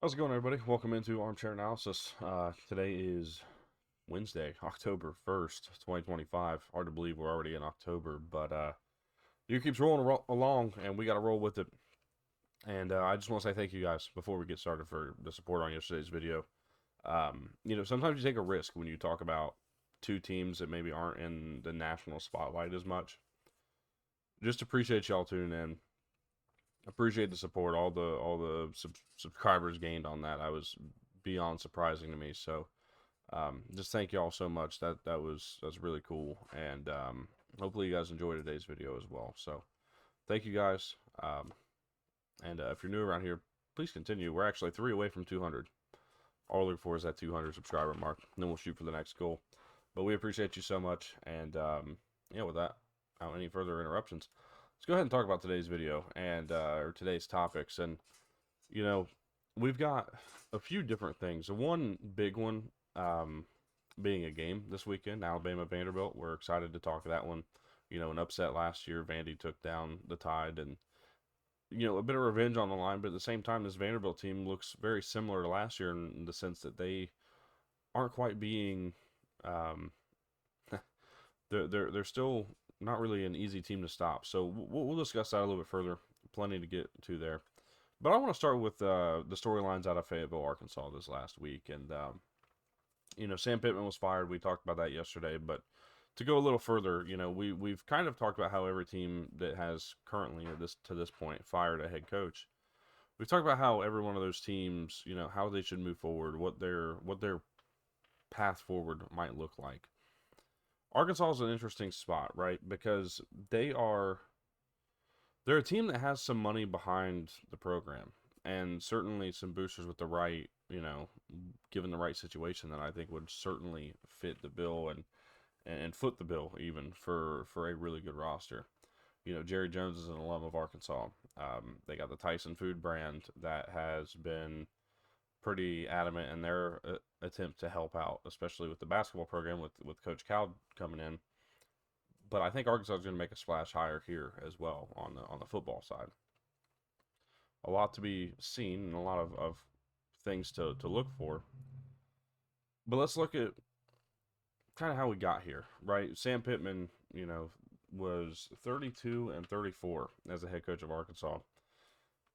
How's it going, everybody? Welcome into Armchair Analysis. Today is Wednesday, October 1st, 2025. Hard to believe we're already in October, but year keeps rolling along, and we got to roll with it. And I just want to say thank you guys before we get started for the support on yesterday's video. Sometimes you take a risk when you talk about two teams that maybe aren't in the national spotlight as much. Just appreciate y'all tuning in. Appreciate the support, all the subscribers gained on that. I was beyond surprising to me. So just thank you all so much. That's really cool, and hopefully you guys enjoy today's video as well. So thank you guys, and if you're new around here, please continue. We're actually 3 away from 200. All we're looking for is that 200 subscriber mark, and then we'll shoot for the next goal. But we appreciate you so much, and with that, without any further interruptions, let's go ahead and talk about today's video and or today's topics. And we've got a few different things. One big one being a game this weekend, Alabama Vanderbilt. We're excited to talk that one. An upset last year. Vandy took down the Tide, and a bit of revenge on the line. But at the same time, this Vanderbilt team looks very similar to last year in the sense that they aren't quite being. Um, they're still not really an easy team to stop. So we'll discuss that a little bit further. Plenty to get to there. But I want to start with the storylines out of Fayetteville, Arkansas this last week. And, Sam Pittman was fired. We talked about that yesterday. But to go a little further, we've kind of talked about how every team that has currently to this point fired a head coach. We've talked about how every one of those teams, how they should move forward, what their path forward might look like. Arkansas is an interesting spot, right? Because they're a team that has some money behind the program, and certainly some boosters with the right, given the right situation, that I think would certainly fit the bill and foot the bill even for a really good roster. Jerry Jones is an alum of Arkansas. They got the Tyson Food brand that has been pretty adamant in their attempt to help out, especially with the basketball program with Coach Cal coming in. But I think Arkansas is going to make a splash higher here as well on the football side. A lot to be seen and a lot of things to look for. But let's look at kind of how we got here, right? Sam Pittman, was 32 and 34 as a head coach of Arkansas,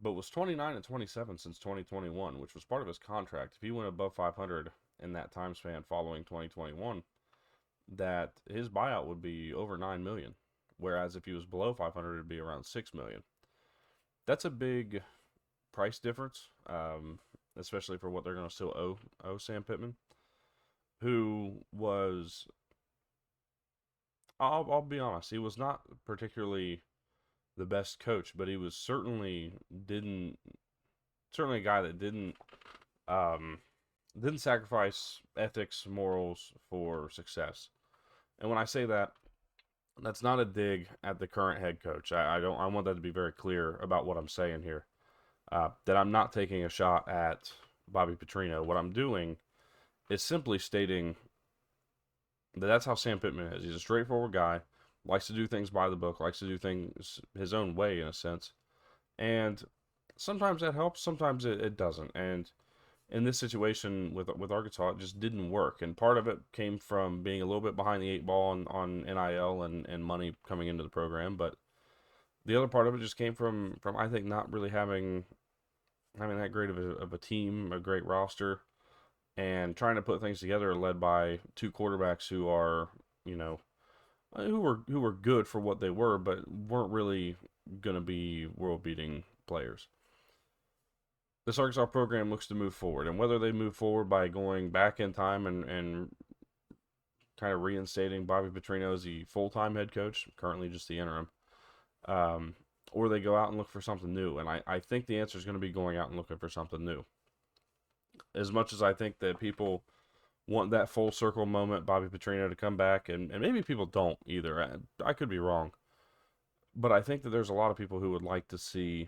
but was 29 and 27 since 2021, which was part of his contract. If he went above 500 in that time span following 2021, that his buyout would be over 9 million, whereas if he was below 500, it'd be around 6 million. That's a big price difference, especially for what they're going to still owe Sam Pittman, who was, I'll be honest, he was not particularly the best coach, but he was certainly a guy that didn't sacrifice ethics, morals for success. And when I say that, that's not a dig at the current head coach. I want that to be very clear about what I'm saying here. That I'm not taking a shot at Bobby Petrino. What I'm doing is simply stating that that's how Sam Pittman is. He's a straightforward guy, likes to do things by the book, likes to do things his own way in a sense. And sometimes that helps, sometimes it doesn't. And in this situation with Arkansas, it just didn't work. And part of it came from being a little bit behind the eight ball on NIL and money coming into the program. But the other part of it just came from I think not really having that great of a team, a great roster, and trying to put things together led by two quarterbacks who are, who were good for what they were, but weren't really going to be world-beating players. This Arkansas program looks to move forward, and whether they move forward by going back in time and kind of reinstating Bobby Petrino as the full-time head coach, currently just the interim, or they go out and look for something new. And I think the answer is going to be going out and looking for something new. As much as I think that people want that full circle moment, Bobby Petrino to come back, and maybe people don't either. I could be wrong. But I think that there's a lot of people who would like to see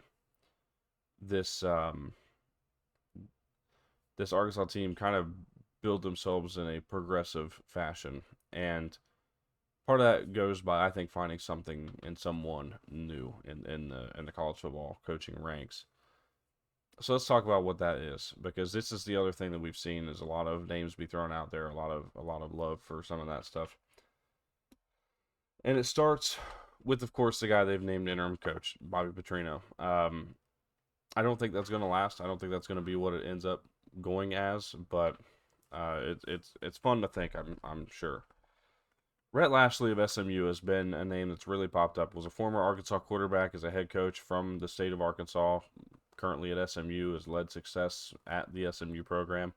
this this Arkansas team kind of build themselves in a progressive fashion. And part of that goes by, I think, finding something in someone new in the college football coaching ranks. So let's talk about what that is, because this is the other thing that we've seen is a lot of names be thrown out there, a lot of love for some of that stuff. And it starts with, of course, the guy they've named interim coach, Bobby Petrino. I don't think that's going to last. I don't think that's going to be what it ends up going as, but it's fun to think. I'm sure. Rhett Lashley of SMU has been a name that's really popped up. Was a former Arkansas quarterback, as a head coach from the state of Arkansas. Currently at SMU, has led success at the SMU program,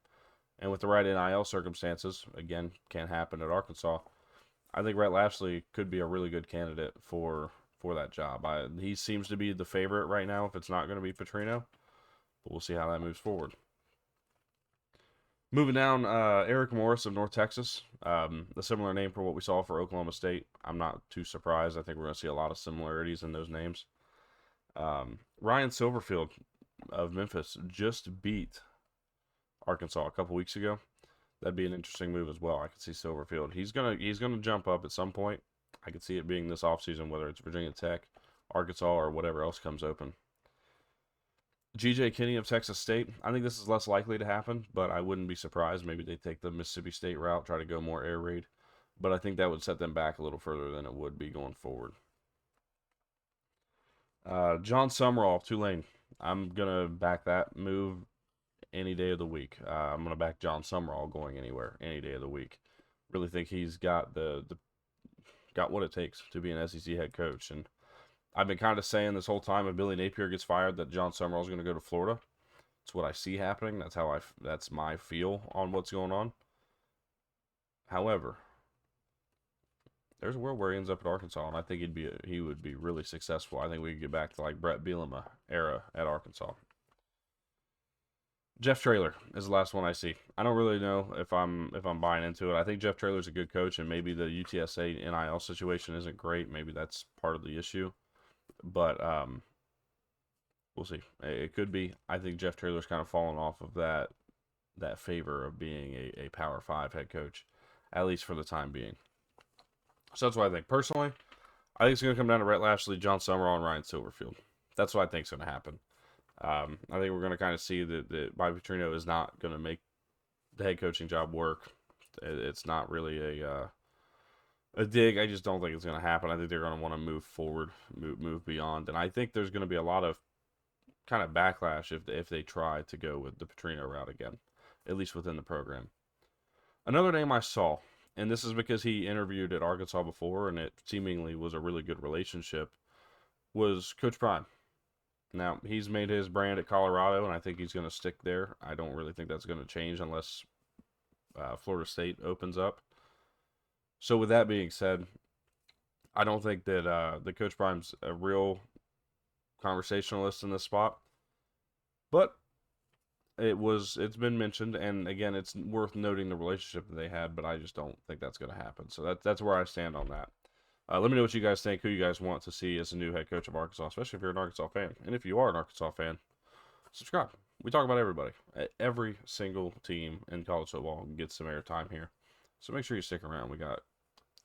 and with the right NIL circumstances, again, can't happen at Arkansas. I think Rhett Lashley could be a really good candidate for that job. He seems to be the favorite right now if it's not going to be Petrino, but we'll see how that moves forward. Moving down, Eric Morris of North Texas, a similar name for what we saw for Oklahoma State. I'm not too surprised. I think we're going to see a lot of similarities in those names. Ryan Silverfield of Memphis just beat Arkansas a couple weeks ago. That'd be an interesting move as well. I could see Silverfield. He's gonna jump up at some point. I could see it being this offseason, whether it's Virginia Tech, Arkansas, or whatever else comes open. G.J. Kinney of Texas State. I think this is less likely to happen, but I wouldn't be surprised. Maybe they take the Mississippi State route, try to go more air raid. But I think that would set them back a little further than it would be going forward. John Sumrall, Tulane. I'm going to back that move any day of the week. I'm going to back John Sumrall going anywhere, any day of the week. Really think he's got got what it takes to be an SEC head coach. And I've been kind of saying this whole time, if Billy Napier gets fired, that John Sumrall is going to go to Florida. It's what I see happening. That's my feel on what's going on. However, there's a world where he ends up at Arkansas, and I think he would be really successful. I think we could get back to like Brett Bielema era at Arkansas. Jeff Traylor is the last one I see. I don't really know if I'm buying into it. I think Jeff Traylor's a good coach, and maybe the UTSA NIL situation isn't great. Maybe that's part of the issue, but we'll see. It could be. I think Jeff Traylor's kind of fallen off of that favor of being a Power 5 head coach, at least for the time being. So that's what I think. Personally, I think it's going to come down to Rhett Lashley, John Summerall, and Ryan Silverfield. That's what I think is going to happen. I think we're going to kind of see that Bobby Petrino is not going to make the head coaching job work. It's not really a dig. I just don't think it's going to happen. I think they're going to want to move forward, move beyond. And I think there's going to be a lot of kind of backlash if they try to go with the Petrino route again, at least within the program. Another name I saw, and this is because he interviewed at Arkansas before, and it seemingly was a really good relationship, was Coach Prime. Now, he's made his brand at Colorado, and I think he's going to stick there. I don't really think that's going to change unless Florida State opens up. So with that being said, I don't think that the Coach Prime's a real conversationalist in this spot. But it's been mentioned, and again, it's worth noting the relationship that they had, but I just don't think that's going to happen. So that's where I stand on that. Let me know what you guys think, who you guys want to see as a new head coach of Arkansas, especially if you're an Arkansas fan. And if you are an Arkansas fan, subscribe. We talk about everybody. Every single team in college football gets some airtime here. So make sure you stick around. We got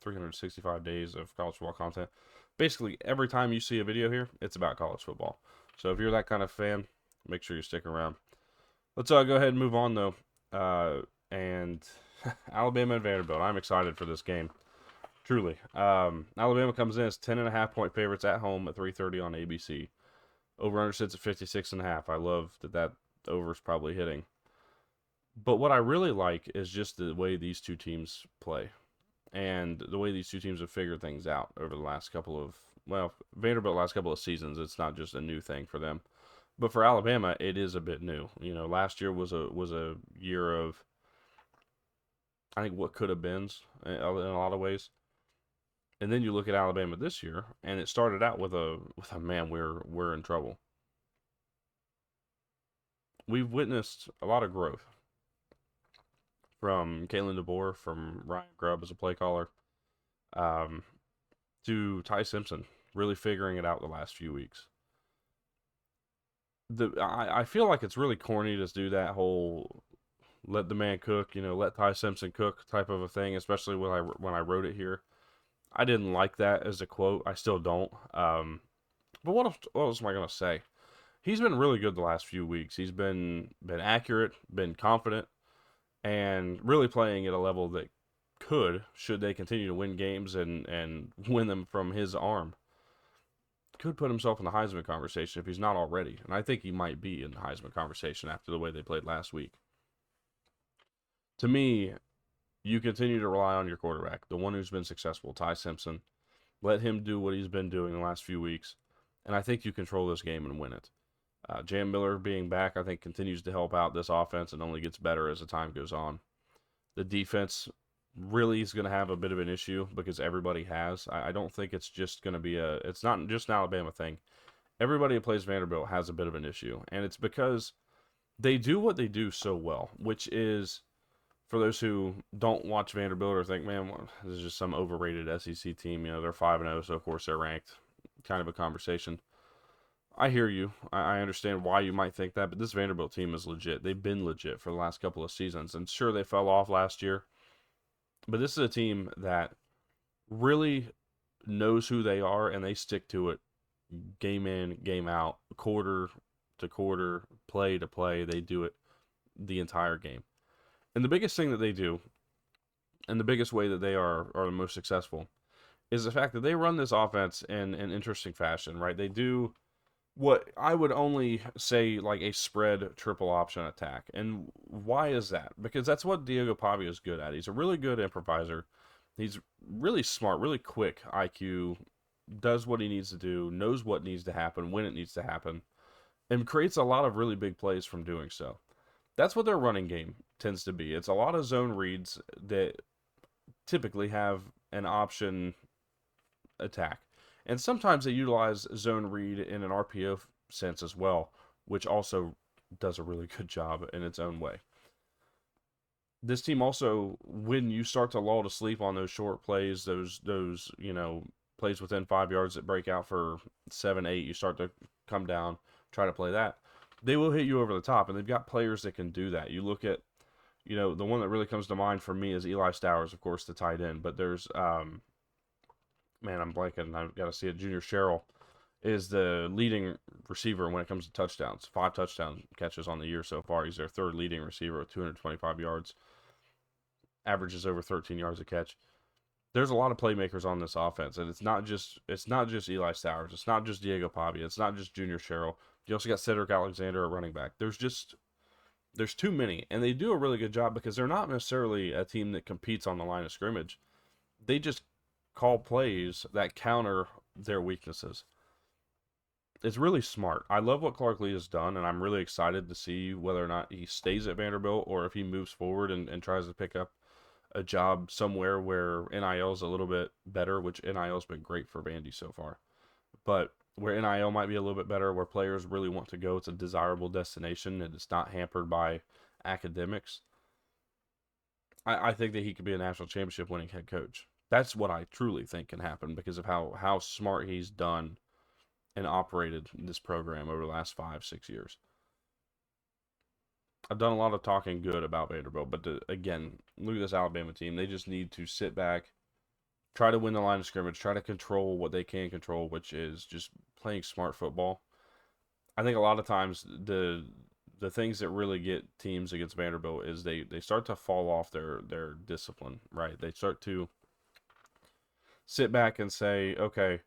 365 days of college football content. Basically, every time you see a video here, it's about college football. So if you're that kind of fan, make sure you stick around. Let's go ahead and move on, though. And Alabama and Vanderbilt. I'm excited for this game. Truly. Alabama comes in as 10.5 point favorites at home at 3:30 on ABC. Over-under sits at 56.5. I love that over is probably hitting. But what I really like is just the way these two teams play. And the way these two teams have figured things out over the last couple of, Vanderbilt last couple of seasons. It's not just a new thing for them. But for Alabama, it is a bit new. You know, last year was a year of, I think, what could have been in a lot of ways. And then you look at Alabama this year, and it started out with a man, we're in trouble. We've witnessed a lot of growth from Kalen DeBoer, from Ryan Grubb as a play caller, to Ty Simpson really figuring it out the last few weeks. I feel like it's really corny to do that whole let the man cook, let Ty Simpson cook type of a thing, especially when I wrote it here. I didn't like that as a quote. I still don't. But what else am I going to say? He's been really good the last few weeks. He's been accurate, been confident, and really playing at a level that should they continue to win games and win them from his arm, could put himself in the Heisman conversation if he's not already. And I think he might be in the Heisman conversation after the way they played last week. To me, you continue to rely on your quarterback, the one who's been successful, Ty Simpson. Let him do what he's been doing the last few weeks, and I think you control this game and win it. Jam Miller being back, I think, continues to help out this offense and only gets better as the time goes on. The defense really is going to have a bit of an issue because everybody has. I don't think it's just going to be it's not just an Alabama thing. Everybody who plays Vanderbilt has a bit of an issue, and it's because they do what they do so well, which is, for those who don't watch Vanderbilt or think, man, well, this is just some overrated SEC team. You know, they're 5-0, so of course they're ranked. Kind of a conversation. I hear you. I understand why you might think that, but this Vanderbilt team is legit. They've been legit for the last couple of seasons, and sure, they fell off last year, but this is a team that really knows who they are, and they stick to it game in, game out, quarter to quarter, play to play. They do it the entire game. And the biggest thing that they do, and the biggest way that they are the most successful, is the fact that they run this offense in an interesting fashion, right? They do what I would only say like a spread triple option attack. And why is that? Because that's what Diego Pavia is good at. He's a really good improviser. He's really smart, really quick IQ, does what he needs to do, knows what needs to happen, when it needs to happen, and creates a lot of really big plays from doing so. That's what their running game tends to be. It's a lot of zone reads that typically have an option attack. And sometimes they utilize zone read in an RPO sense as well, which also does a really good job in its own way. This team also, when you start to lull to sleep on those short plays, those plays within 5 yards that break out for 7, 8, you start to come down, try to play that. They will hit you over the top, and they've got players that can do that. You look at, the one that really comes to mind for me is Eli Stowers, of course, the tight end. But there's, man, I'm blanking. I've got to see it. Junior Sherrill is the leading receiver when it comes to touchdowns. 5 touchdown catches on the year so far. He's their third leading receiver with 225 yards. Averages over 13 yards a catch. There's a lot of playmakers on this offense, and it's not just Eli Stowers. It's not just Diego Pavia. It's not just Junior Sherrill. You also got Cedric Alexander at running back. There's too many, and they do a really good job because they're not necessarily a team that competes on the line of scrimmage. They just call plays that counter their weaknesses. It's really smart. I love what Clark Lee has done, and I'm really excited to see whether or not he stays at Vanderbilt or if he moves forward and tries to pick up a job somewhere where NIL is a little bit better, which NIL has been great for Vandy so far. But where NIL might be a little bit better, where players really want to go, it's a desirable destination and it's not hampered by academics. I think that he could be a national championship winning head coach. That's what I truly think can happen because of how smart he's done and operated this program over the last 5-6 years. I've done a lot of talking good about Vanderbilt, but again, look at this Alabama team. They just need to sit back, try to win the line of scrimmage, try to control what they can control, which is just playing smart football. I think a lot of times the things that really get teams against Vanderbilt is they start to fall off their discipline, right? They start to sit back and say, okay,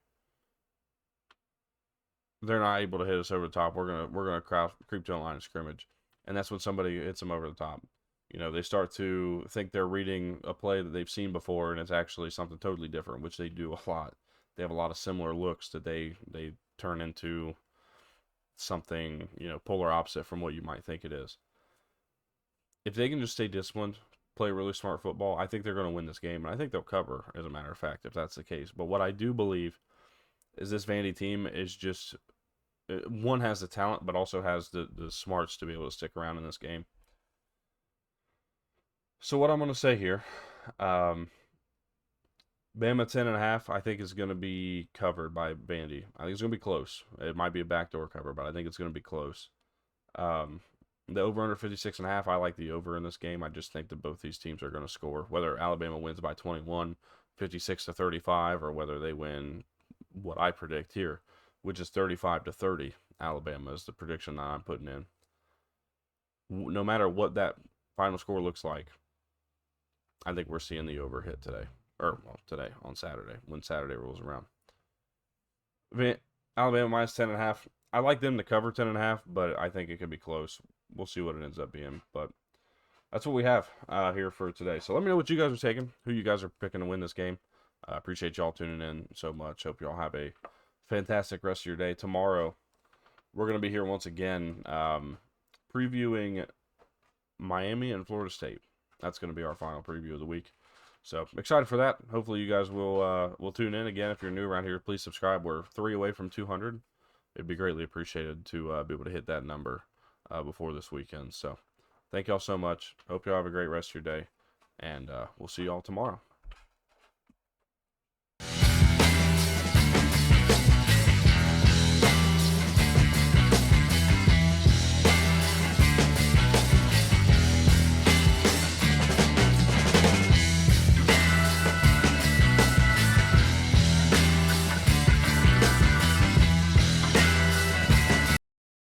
they're not able to hit us over the top. We're gonna creep to the line of scrimmage. And that's when somebody hits them over the top. They start to think they're reading a play that they've seen before, and it's actually something totally different, which they do a lot. They have a lot of similar looks that they turn into something, polar opposite from what you might think it is. If they can just stay disciplined, play really smart football, I think they're going to win this game, and I think they'll cover, as a matter of fact, if that's the case. But what I do believe is this Vandy team is just, one has the talent, but also has the smarts to be able to stick around in this game. So what I'm going to say here, Bama 10.5, I think is going to be covered by Vandy. I think it's going to be close. It might be a backdoor cover, but I think it's going to be close. The over-under 56.5, I like the over in this game. I just think that both these teams are going to score. Whether Alabama wins by 21, 56-35, or whether they win what I predict here, which is 35-30. Alabama is the prediction that I'm putting in. No matter what that final score looks like, I think we're seeing the over hit today. Or, well, today, on Saturday, when Saturday rolls around. Alabama minus 10.5. I like them to cover 10.5, but I think it could be close. We'll see what it ends up being. But that's what we have here for today. So let me know what you guys are taking, who you guys are picking to win this game. I appreciate y'all tuning in so much. Hope y'all have a fantastic rest of your day. Tomorrow, we're going to be here once again previewing Miami and Florida State. That's going to be our final preview of the week. So excited for that. Hopefully you guys will tune in again. If you're new around here, please subscribe. We're 3 away from 200. It'd be greatly appreciated to be able to hit that number before this weekend. So thank y'all so much. Hope y'all have a great rest of your day, and we'll see y'all tomorrow.